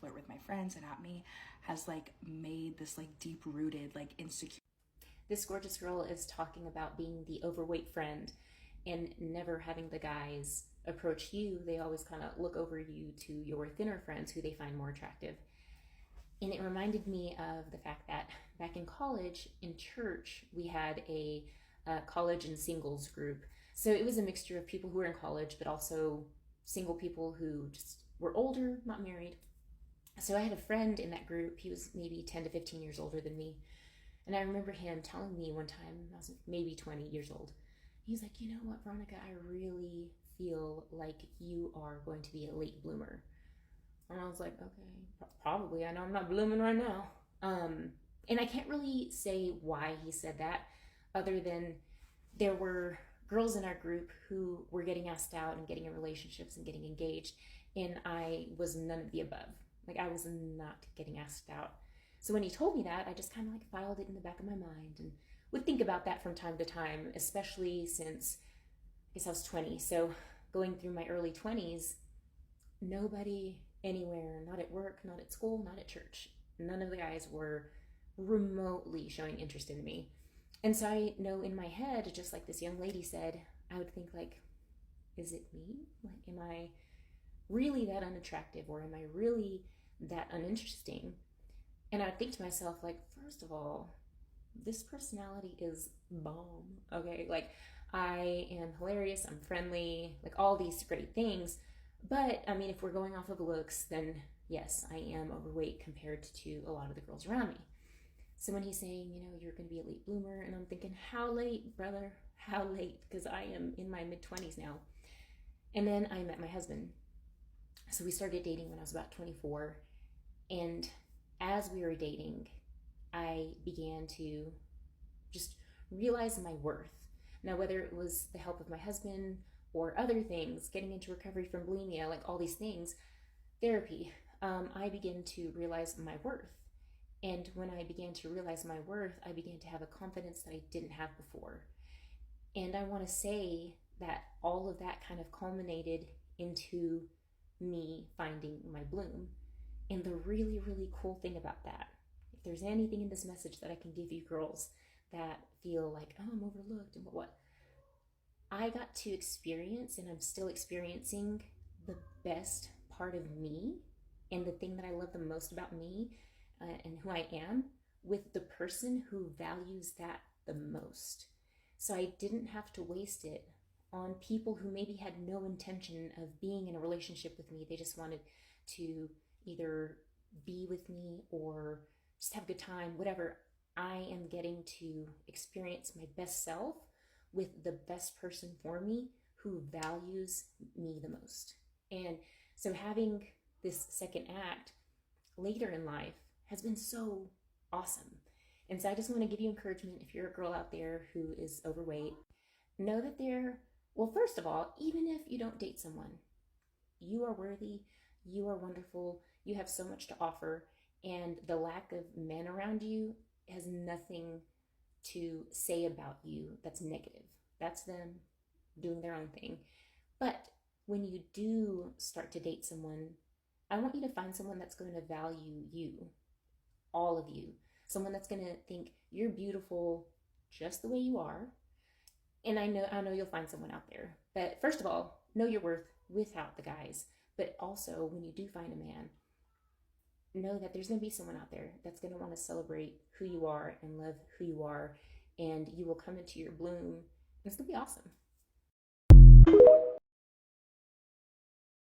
or with my friends and at me has like made this like deep rooted like insecurity. This gorgeous girl is talking about being the overweight friend and never having the guys approach you. They always kind of look over you to your thinner friends who they find more attractive. And it reminded me of the fact that back in college, in church, we had a college and singles group. So it was a mixture of people who were in college, but also single people who just were older, not married. So I had a friend in that group. He was maybe 10 to 15 years older than me. And I remember him telling me one time, I was maybe 20 years old, he's like, you know what, Veronica, I really feel like you are going to be a late bloomer. And I was like, okay, probably. I know I'm not blooming right now. And I can't really say why he said that, other than there were girls in our group who were getting asked out and getting in relationships and getting engaged, and I was none of the above. Like, I was not getting asked out. So when he told me that, I just kind of like filed it in the back of my mind and would think about that from time to time, especially since I guess I was 20. So going through my early 20s, nobody anywhere, not at work, not at school, not at church, none of the guys were remotely showing interest in me. And so I know in my head, just like this young lady said, I would think like, is it me? Like, am I really that unattractive, or am I really that uninteresting? And I would think to myself, like, first of all, this personality is bomb. Okay, like, I am hilarious, I'm friendly, like all these great things. But I mean, if we're going off of looks, then yes, I am overweight compared to a lot of the girls around me. So when he's saying, you know, you're going to be a late bloomer, and I'm thinking, how late, brother? How late? Because I am in my mid 20s now. And then I met my husband. So we started dating when I was about 24. And as we were dating, I began to just realize my worth. Now, whether it was the help of my husband or other things, getting into recovery from bulimia, like all these things, therapy, I began to realize my worth. And when I began to realize my worth, I began to have a confidence that I didn't have before. And I want to say that all of that kind of culminated into me finding my bloom. And the really, really cool thing about that, if there's anything in this message that I can give you girls that feel like, oh, I'm overlooked and what, I got to experience, and I'm still experiencing, the best part of me and the thing that I love the most about me and who I am, with the person who values that the most. So I didn't have to waste it on people who maybe had no intention of being in a relationship with me. They just wanted to either be with me or just have a good time, whatever. I am getting to experience my best self with the best person for me who values me the most. And so having this second act later in life has been so awesome. And so I just want to give you encouragement. If you're a girl out there who is overweight, know that well, first of all, even if you don't date someone, you are worthy, you are wonderful, you have so much to offer, and the lack of men around you has nothing to say about you that's negative. That's them doing their own thing. But when you do start to date someone, I want you to find someone that's going to value you, all of you. Someone that's going to think you're beautiful just the way you are. And I know you'll find someone out there. But first of all, know your worth without the guys. But also, when you do find a man, know that there's going to be someone out there that's going to want to celebrate who you are and love who you are. And you will come into your bloom. And it's going to be awesome.